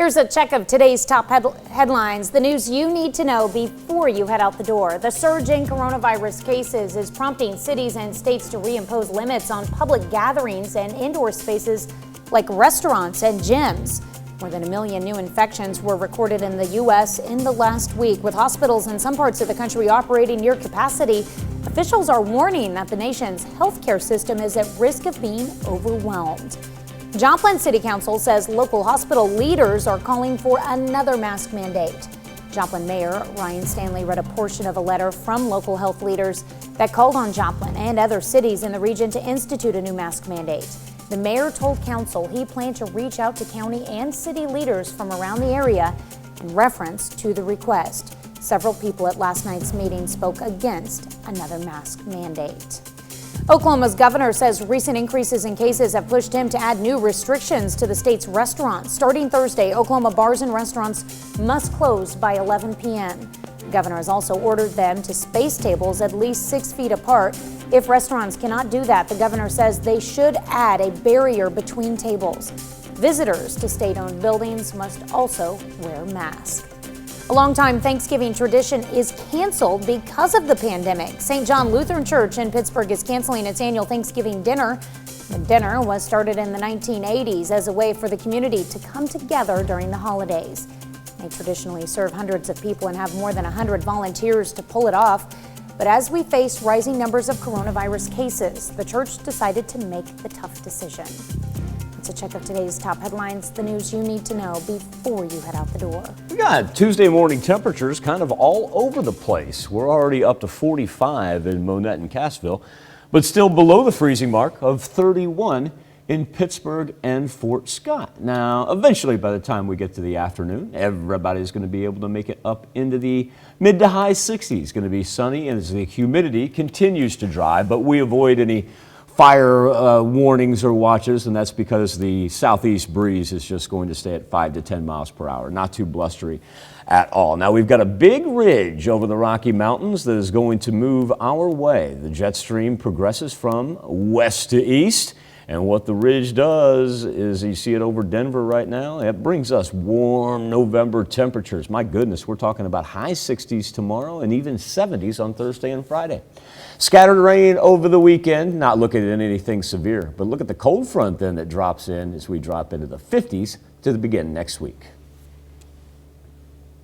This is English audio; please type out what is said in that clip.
Here's a check of today's top headlines, the news you need to know before you head out the door. The surge in coronavirus cases is prompting cities and states to reimpose limits on public gatherings and indoor spaces like restaurants and gyms. More than 1 million new infections were recorded in the U.S. in the last week. With hospitals in some parts of the country operating near capacity, officials are warning that the nation's healthcare system is at risk of being overwhelmed. Joplin City Council says local hospital leaders are calling for another mask mandate. Joplin Mayor Ryan Stanley read a portion of a letter from local health leaders that called on Joplin and other cities in the region to institute a new mask mandate. The mayor told council he planned to reach out to county and city leaders from around the area in reference to the request. Several people at last night's meeting spoke against another mask mandate. Oklahoma's governor says recent increases in cases have pushed him to add new restrictions to the state's restaurants. Starting Thursday, Oklahoma bars and restaurants must close by 11 p.m. The governor has also ordered them to space tables at least 6 feet apart. If restaurants cannot do that, the governor says they should add a barrier between tables. Visitors to state-owned buildings must also wear masks. A longtime Thanksgiving tradition is canceled because of the pandemic. St. John Lutheran Church in Pittsburgh is canceling its annual Thanksgiving dinner. The dinner was started in the 1980s as a way for the community to come together during the holidays. They traditionally serve hundreds of people and have more than 100 volunteers to pull it off. But as we face rising numbers of coronavirus cases, the church decided to make the tough decision. It's a check of today's top headlines, the news you need to know before you head out the door. We got Tuesday morning temperatures kind of all over the place. We're already up to 45 in Monette and Cassville, but still below the freezing mark of 31 in Pittsburgh and Fort Scott. Now, eventually, by the time we get to the afternoon, everybody's going to be able to make it up into the mid to high 60s. It's going to be sunny as the humidity continues to dry, but we avoid any fire warnings or watches, and that's because the southeast breeze is just going to stay at 5 to 10 miles per hour. Not too blustery at all. Now, we've got a big ridge over the Rocky Mountains that is going to move our way. The jet stream progresses from west to east. And what the ridge does is, you see it over Denver right now, it brings us warm November temperatures. My goodness, we're talking about high 60s tomorrow and even 70s on Thursday and Friday. Scattered rain over the weekend, not looking at anything severe, but look at the cold front then that drops in as we drop into the 50s to the beginning next week.